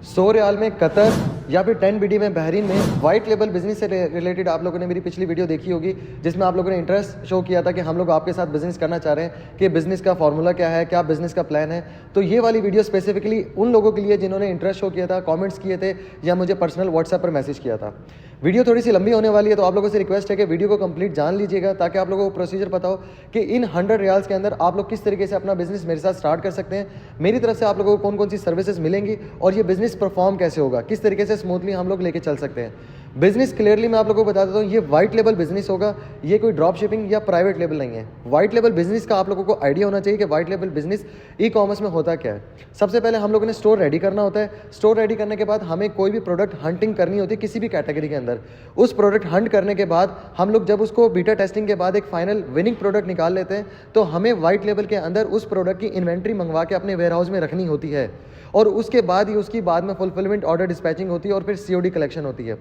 100 रियाल में कतर या फिर 10 BD में बहरीन में वाइट लेबल बिजनेस से रिलेटेड आप लोगों ने मेरी पिछली वीडियो देखी होगी, जिसमें आप लोगों ने इंटरेस्ट शो किया था कि हम लोग आपके साथ बिजनेस करना चाह रहे हैं, कि बिजनेस का फॉर्मूला क्या है, क्या बिजनेस का प्लान है। तो ये वाली वीडियो स्पेसिफिकली उन लोगों के लिए जिन्होंने इंटरेस्ट शो किया था, कॉमेंट्स किए थे या मुझे पर्सनल व्हाट्सएप पर मैसेज किया था। वीडियो थोड़ी सी लंबी होने वाली है, तो आप लोगों से रिक्वेस्ट है कि वीडियो को कंप्लीट जान लीजिएगा, ताकि आप लोगों को प्रोसीजर पता हो कि इन 100 रियाल्स के अंदर आप लोग किस तरीके से अपना बिजनेस मेरे साथ स्टार्ट कर सकते हैं, मेरी तरफ से आप लोगों को कौन कौन सी सर्विसेज मिलेंगी और ये बिजनेस परफॉर्म कैसे होगा, किस तरीके से स्मूथली हम लोग लेके चल सकते हैं। बिजनेस क्लियरली मैं आप लोगों को बता देता हूँ, ये वाइट लेबल बिजनेस होगा, ये कोई ड्रॉप शिपिंग या प्राइवेट लेबल नहीं है। वाइट लेबल बिजनेस का आप लोगों को आइडिया होना चाहिए कि white label business e commerce में होता क्या है। सबसे पहले हम लोगों ने स्टोर रेडी करना होता है। स्टोर रेडी करने के बाद हमें कोई भी प्रोडक्ट हंटिंग करनी होती है किसी भी कैटेगरी के अंदर। उस प्रोडक्ट हंट करने के बाद हम लोग जब उसको बीटा टेस्टिंग के बाद एक फाइनल विनिंग प्रोडक्ट निकाल लेते हैं, तो हमें वाइट लेबल के अंदर उस प्रोडक्ट की इन्वेंट्री मंगवा के अपने वेयर हाउस में रखनी होती है, और उसके बाद ही उसकी बाद में फुलफिलमेंट ऑर्डर डिस्पैचिंग होती है और फिर COD कलेक्शन होती है।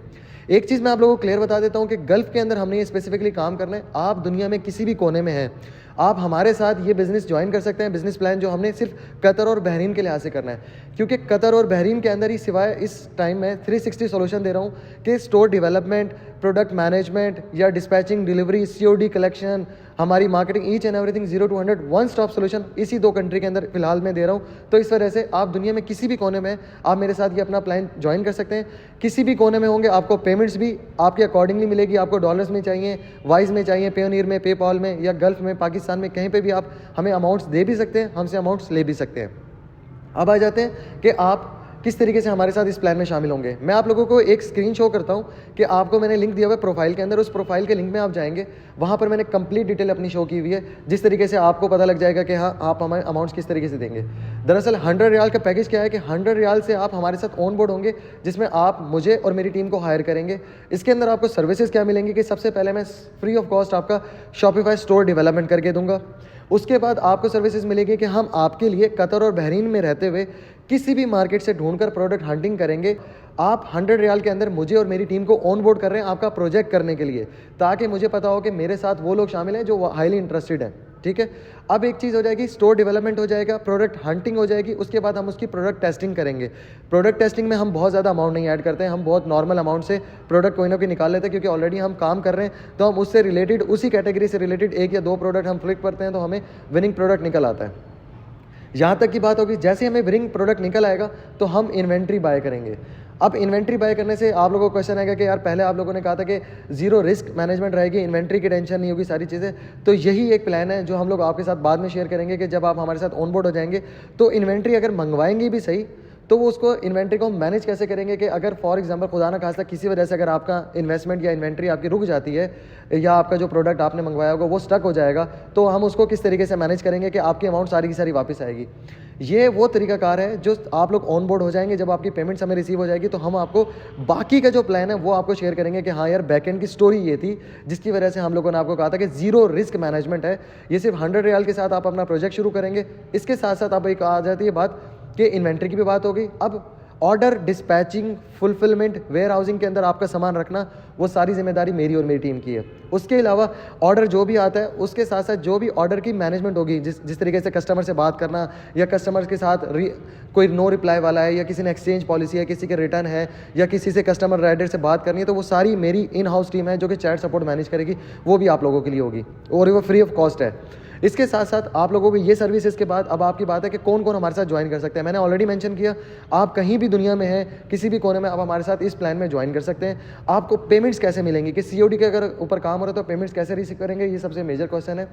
एक चीज़ मैं आप लोगों को क्लियर बता देता हूँ कि गल्फ के अंदर हमने ये स्पेसिफिकली काम करना है। आप दुनिया में किसी भी कोने में हैं, आप हमारे साथ ये बिजनेस ज्वाइन कर सकते हैं। बिजनेस प्लान जो हमने सिर्फ कतर और बहरीन के लिहाज से करना है, क्योंकि कतर और बहरीन के अंदर ही सिवाय इस टाइम में 360 सॉल्यूशन दे रहा हूँ कि स्टोर डेवलपमेंट, प्रोडक्ट मैनेजमेंट या डिस्पैचिंग, डिलीवरी, COD कलेक्शन, हमारी marketing, each and everything 0 to 100 one stop solution इसी 2 कंट्री के अंदर फिलहाल मैं दे रहा हूँ। तो इस वजह से आप दुनिया में किसी भी कोने में आप मेरे साथ ये अपना प्लान ज्वाइन कर सकते हैं। किसी भी कोने में होंगे, आपको पेमेंट्स भी आपके अकॉर्डिंगली मिलेगी। आपको डॉलर्स में चाहिए, वाइज में चाहिए, पेयोनियर में, पेपॉल में या गल्फ में, पाकिस्तान में, कहीं पे भी आप हमें अमाउंट्स दे भी सकते हैं, हमसे अमाउंट्स ले भी सकते हैं। अब आ जाते हैं कि आप किस तरीके से हमारे साथ इस प्लान में शामिल होंगे। मैं आप लोगों को एक स्क्रीन शो करता हूं कि आपको मैंने लिंक दिया हुआ है प्रोफाइल के अंदर। उस प्रोफाइल के लिंक में आप जाएंगे, वहां पर मैंने कंप्लीट डिटेल अपनी शो की हुई है, जिस तरीके से आपको पता लग जाएगा कि हाँ आप हमारे अमाउंट्स किस तरीके से देंगे। दरअसल 100 रियाल का पैकेज क्या है कि 100 रियाल से आप हमारे साथ ऑन बोर्ड होंगे, जिसमें आप मुझे और मेरी टीम को हायर करेंगे। इसके अंदर आपको सर्विसेज क्या मिलेंगी कि सबसे पहले मैं फ्री ऑफ कॉस्ट आपका शॉपिफाई स्टोर डेवलपमेंट करके दूंगा। उसके बाद आपको सर्विसेज मिलेगी कि हम आपके लिए कतर और बहरीन में रहते हुए किसी भी मार्केट से ढूंढकर प्रोडक्ट हंटिंग करेंगे। आप 100 रियाल के अंदर मुझे और मेरी टीम को ऑन बोर्ड कर रहे हैं आपका प्रोजेक्ट करने के लिए, ताकि मुझे पता हो कि मेरे साथ वो लोग शामिल हैं जो हाईली इंटरेस्टेड हैं। ठीक है, अब एक चीज़ हो जाएगी, स्टोर डेवलपमेंट हो जाएगा, प्रोडक्ट हंटिंग हो जाएगी, उसके बाद हम उसकी प्रोडक्ट टेस्टिंग करेंगे। प्रोडक्ट टेस्टिंग में हम बहुत ज़्यादा अमाउंट नहीं ऐड करते हैं, हम बहुत नॉर्मल अमाउंट से प्रोडक्ट कोई ना कोई निकाल लेते हैं, क्योंकि ऑलरेडी हम काम कर रहे हैं। तो हम उससे रिलेटेड, उसी कैटेगरी से रिलेटेड 1 या 2 प्रोडक्ट हम फ्लिप करते हैं, तो हमें विनिंग प्रोडक्ट निकल आता है। यहाँ तक की बात होगी, जैसे हमें विनिंग प्रोडक्ट निकल आएगा तो हम इन्वेंट्री बाय करेंगे। अब इन्वेंट्री बाय करने से आप लोगों को क्वेश्चन आएगा कि यार पहले आप लोगों ने कहा था कि 0 रिस्क मैनेजमेंट रहेगी, इन्वेंट्री की टेंशन नहीं होगी, सारी चीज़ें। तो यही एक प्लान है जो हम लोग आपके साथ बाद में शेयर करेंगे कि जब आप हमारे साथ ऑन बोर्ड हो जाएंगे तो इन्वेंट्री अगर मंगवाएंगे भी सही, तो वो उसको इन्वेंट्री को मैनेज कैसे करेंगे कि अगर फॉर एग्जांपल खुदा ना खास्ता किसी वजह से अगर आपका इन्वेस्टमेंट या इन्वेंट्री आपकी रुक जाती है, या आपका जो प्रोडक्ट आपने मंगवाया होगा वो स्टक हो जाएगा, तो हम उसको किस तरीके से मैनेज करेंगे कि आपकी अमाउंट सारी की सारी वापस आएगी। ये वो तरीकाकार है जो आप लोग ऑन बोर्ड हो जाएंगे, जब आपकी पेमेंट्स हमें रिसीव हो जाएगी तो हम आपको बाकी का जो प्लान है वो आपको शेयर करेंगे कि हाँ यार बैकएंड की स्टोरी ये थी, जिसकी वजह से हम लोगों ने आपको कहा था कि 0 रिस्क मैनेजमेंट है। ये सिर्फ 100 रियाल के साथ आप अपना प्रोजेक्ट शुरू करेंगे। इसके साथ साथ अब एक आ जाती है बात कि इन्वेंट्री की भी बात हो गई। अब order dispatching, fulfilment, warehousing के अंदर आपका सामान रखना, वो सारी जिम्मेदारी मेरी और मेरी टीम की है। उसके अलावा ऑर्डर जो भी आता है उसके साथ साथ जो भी ऑर्डर की मैनेजमेंट होगी, जिस तरीके से कस्टमर से बात करना, या कस्टमर के साथ कोई नो रिप्लाई वाला है, या किसी ने एक्सचेंज पॉलिसी है, किसी के रिटर्न है, या किसी से कस्टमर राइडर से बात करनी है, तो वो सारी मेरी इन हाउस टीम है जो कि चैट सपोर्ट मैनेज करेगी। वो भी आप लोगों के लिए होगी और वो फ्री ऑफ कॉस्ट है। इसके साथ साथ आप लोगों को ये सर्विसेज के बाद अब आपकी बात है कि कौन कौन हमारे साथ ज्वाइन कर सकते हैं। मैंने ऑलरेडी मेंशन किया, आप कहीं भी दुनिया में हैं, किसी भी कोने में आप हमारे साथ इस प्लान में ज्वाइन कर सकते हैं। आपको पेमेंट्स कैसे मिलेंगी कि COD के अगर ऊपर काम हो रहा है तो पेमेंट्स कैसे रिसीव करेंगे, ये सबसे मेजर क्वेश्चन है।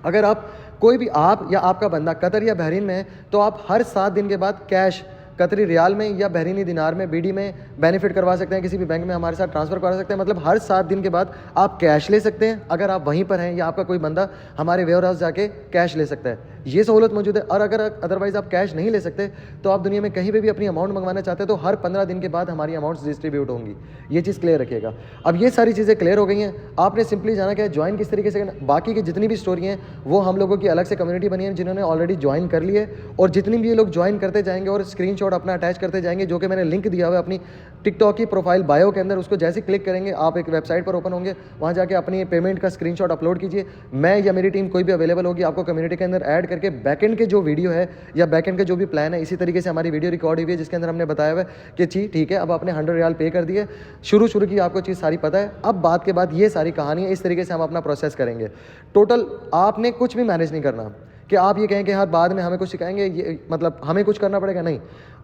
अगर आप कोई भी, आप या आपका बंदा कतर या बहरीन में है, तो आप हर 7 दिन के बाद कैश कतरी रियाल में या बहरीनी दिनार में, BD में बेनिफिट करवा सकते हैं, किसी भी बैंक में हमारे साथ ट्रांसफर करवा सकते हैं। मतलब हर 7 दिन के बाद आप कैश ले सकते हैं, अगर आप वहीं पर हैं, या आपका कोई बंदा हमारे वेयर हाउस जाके कैश ले सकता है। ये सहूलत मौजूद है। और अगर अदरवाइज आप कैश नहीं ले सकते, तो आप दुनिया में कहीं पे भी अपनी अमाउंट मंगवाना चाहते हैं, तो हर 15 दिन के बाद हमारी अमाउंट्स डिस्ट्रीब्यूट होंगी। ये चीज़ क्लियर रखिएगा। अब ये सारी चीज़ें क्लियर हो गई हैं, आपने सिंपली जाना क्या है, ज्वाइन किस तरीके से करना। बाकी की जितनी भी स्टोरी हैं वो हम लोगों की अलग से कम्युनिटी बनी है जिन्होंने ऑलरेडी ज्वाइन कर लिए, और जितनी भी ये लोग ज्वाइन करते जाएंगे और स्क्रीनशॉट अपना अटैच करते जाएंगे, जो कि मैंने लिंक दिया हुआ है अपनी टिकटॉक की प्रोफाइल बायो के अंदर, उसको जैसे क्लिक करेंगे आप एक वेबसाइट पर ओपन होंगे, वहाँ जाके अपनी पेमेंट का स्क्रीनशॉट अपलोड कीजिए। मैं या मेरी टीम कोई भी अवेलेबल होगी, आपको कम्युनिटी के अंदर ऐड करके बैकएंड के जो वीडियो है या बैकएंड के जो भी प्लान है, इसी तरीके से हमारी वीडियो रिकॉर्ड हुई है जिसके अंदर हमने बताया हुआ है कि ठीक है, अब आपने 100 रियाल पे कर दिए, शुरू की आपको चीज़ सारी पता है, अब बात के बाद ये सारी कहानी है, इस तरीके से हम अपना प्रोसेस करेंगे। टोटल आपने कुछ भी मैनेज नहीं करना कि आप ये कहें कि हाँ बाद में हमें कुछ सिखाएंगे, ये मतलब हमें कुछ करना पड़ेगा, नहीं।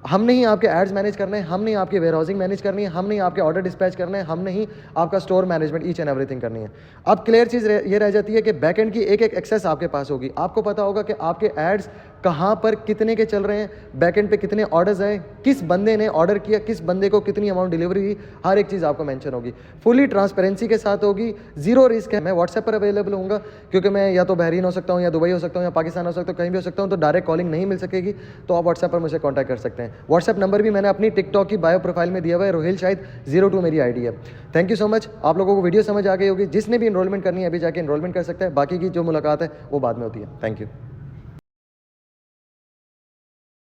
हमने ही आपके एड्स मैनेज करने हैं, हमने ही आपकी वेयरहाउसिंग मैनेज करनी है, हमने ही आपके ऑर्डर डिस्पैच करने हैं, हमने ही आपका store management each and everything करनी है। अब क्लियर चीज़ ये रह जाती है कि बैकएंड की एक एक एक्सेस आपके पास होगी। आपको पता होगा कि आपके एड्स कहाँ पर कितने के चल रहे हैं, बैकएंड पे कितने ऑर्डर्स आए, किस बंदे ने ऑर्डर किया, किस बंदे को कितनी अमाउंट डिलीवरी हुई, हर एक चीज़ आपको मेंशन होगी, फुली ट्रांसपेरेंसी के साथ होगी, जीरो रिस्क है। मैं व्हाट्सएप पर अवेलेबल हूँगा क्योंकि मैं या तो बहरीन हो सकता हूँ, या दुबई हो सकता हूँ, या पाकिस्तान हो सकता हूँ, कहीं भी हो सकता हूँ, तो डायरेक्ट कॉलिंग नहीं मिल सकेगी, तो आप व्हाट्सएप पर मुझे कॉन्टैक्ट कर सकते हैं। व्हाट्सएप नंबर भी मैंने अपनी टिकटॉक की बायो प्रोफाइल में दिया हुआ है, रोहिल शाहिद 02 मेरी आईडी है। Thank you so much. आप लोगों को वीडियो समझ आ गई होगी, जिसने भी एनरोलमेंट करनी है अभी जाके एनरोलमेंट कर सकते हैं, बाकी की जो मुलाकात है वो बाद में होती है। Thank you.